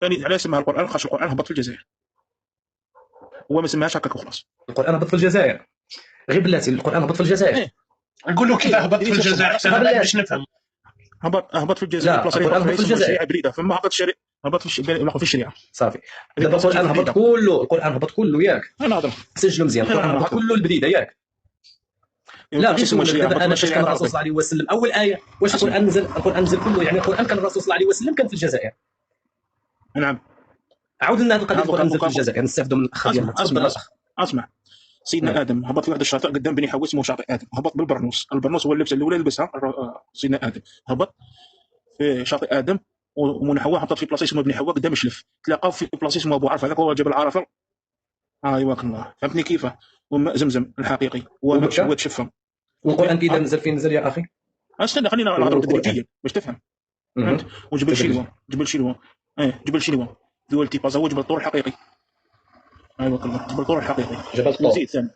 ثاني على اسمها القران، خاطر القران هبط في الجزائر، هو ما سماهاش هكاك وخلاص. القران هبط في الجزائر، غير بلاتي القران هبط في الجزائر. ايه نقول له كيف هبط في الجزائر حتى انا باش نفهم. هبط في الجزائر، لا بلاصه القران هبط في يسمى الجزائر شريعه بريده، فما هبط الشريعه، هبط في الشريعه صافي. هذيك دابا بلاصه القران هبط بريده. كله، القران هبط كله ياك، انا نهضر سجلوا مزيان، القران هبط كله البريده ياك. لا غير يسمى نسولك الشريعه، دابا، هبط انا فاش كان الشريعه الرسول العربيه. صلى الله عليه وسلم اول ايه، واش اسمع، القران نزل؟ القران نزل كله يعني، القران كان الرسول صلى الله عليه وسلم كان في الجزائر. نعم. عاود لنا هذه القضيه، القران نزل في كان الجزائر، نستافدوا من الاخ ديالنا. تفضل الاخ. اسمع. سيدنا ادم هبط في واحد الشاطئ قدام بني حواء اسمه شاطئ ادم، هبط بالبرنوس، البرنوس هو اللبسه الاولى لبسها سيدنا ادم، هبط في شاطئ ادم، ومن حواء هبط في بلاصه اسمها بني حواء قدام شلف، تلاقاو في بلاصه اسمها ابو عرفه، هذاك هو جبل عرفه. ايواك الله، فهمتني كيفاه؟ وماء زمزم الحقيقي هو تشفى. والقران كي نزل فين نزل يا اخي؟ استنى خلينا نهضروا تدريجيا باش تفهم. فهمت؟ وجبل شيلوا، جبل شيلوا، جبل شيلوا ذو التيباز هو جبل طور الحقيقي. ايواك الله، جبل طور الحقيقي. جبل طور. وزيد ثاني.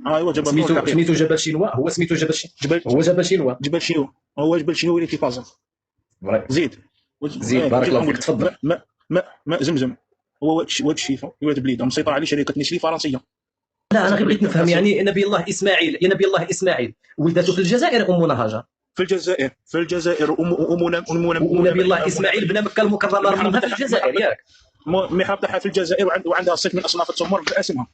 ايوا جبل طور الحقيقي. سميتو جبل شينوا، هو سميتو هو جبل شينوا. جبل شينوا، هو جبل شينوا اللي تيبازا. زيد بارك الله فيك، تفضل. ماء زمزم هو واد الشيفا، واد بليده مسيطر عليه شركه نسلي فرنسيه. لا انا غير بغيت نفهم، يعني نبي الله اسماعيل، يا نبي الله اسماعيل ولدته في الجزائر امنا هاجر؟ في الجزائر امنا ونبي الله اسماعيل بن مكه المكرمه رممها في الجزائر ياك؟ المحراب تاعها في الجزائر، وعندها صيف من اصناف التمر باسمها.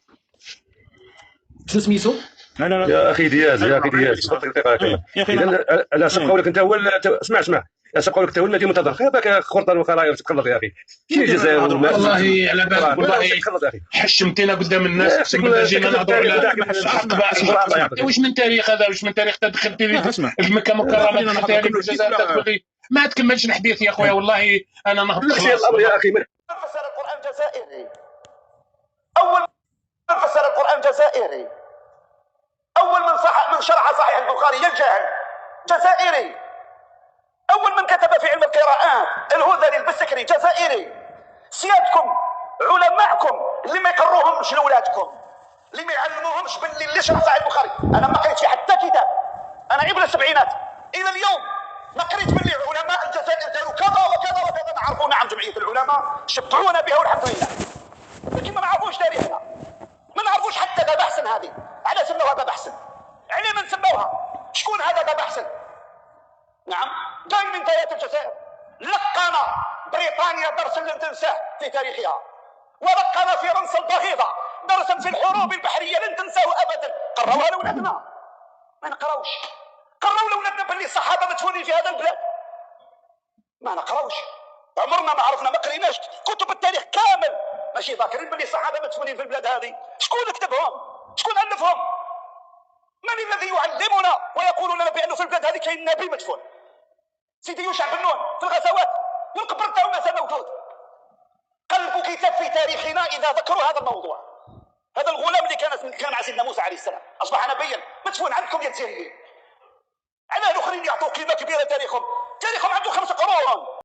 شنو سميتو؟ يا اخي دياز، يا اخي دياز، اذا انا سبق لك انت هو اسمع سبق لك انت هو الذي منتظر، خيبك خرطان وخرايا وتخلط يا اخي. شنو الجزائر؟ والله على بالك والله حشمتينا قدام الناس، جينا نهضروا على حق باسم. واش من تاريخ هذا؟ واش من تاريخ تدخلتي لي مكه مكرمه تدخلتي لي في الجزائر تدخلي؟ ما تكملش الحديث يا خويا، والله انا نهضر الامر يا اخي. فسر القران جزائري، اول من فسر القران جزائري، اول من شرح صحيح البخاري يا الجاهل جزائري، اول من كتب في علم القراءات الهذلي البسكري جزائري. سيادكم علماءكم اللي ما يقروهمش لاولادكم، اللي ما يعلموهمش باللي اللي شرح صحيح البخاري، انا ما قريتش حتى كتاب، انا عبر السبعينات الى اليوم ما قريت باللي علماء الجزائر داروا كذا وكذا وكذا. نعرفوا نعم جمعيه العلماء شبعونا بها والحمد لله، لكن ما نعرفوش تاريخنا، ما نعرفوش حتى باب احسن. هذه على سموها باب احسن، على من سموها؟ شكون هذا باب احسن؟ نعم جاي من بداية الجزائر، لقنا بريطانيا درسا لن تنساه في تاريخها، ولقنا فرنسا البغيضة درسا في الحروب البحرية لن تنساه ابدا. قروها لاولادنا؟ ما نقراوش. قروا لاولادنا باللي الصحابة مدفونين في هذا البلاد؟ ما نقراوش، عمرنا ما عرفنا، ما قريناش كتب التاريخ كامل، ماشي ذاكرين باللي الصحابة مدفونين في البلاد هذه. شكون كتبهم؟ شكون ألفهم؟ من الذي يعلمنا ويقول لنا بأنه في البلاد هذه كاين نبي مدفون؟ سيدي يوشع بن نون في الغزوات والقبر تاعو مازال موجود. قلبوا كتاب في تاريخنا إذا ذكروا هذا الموضوع. هذا الغلام اللي كان مع سيدنا موسى عليه السلام أصبح نبيا مدفون عندكم يا جزائريين. على الآخرين يعطوا قيمة كبيرة تاريخهم عنده 5 قرون.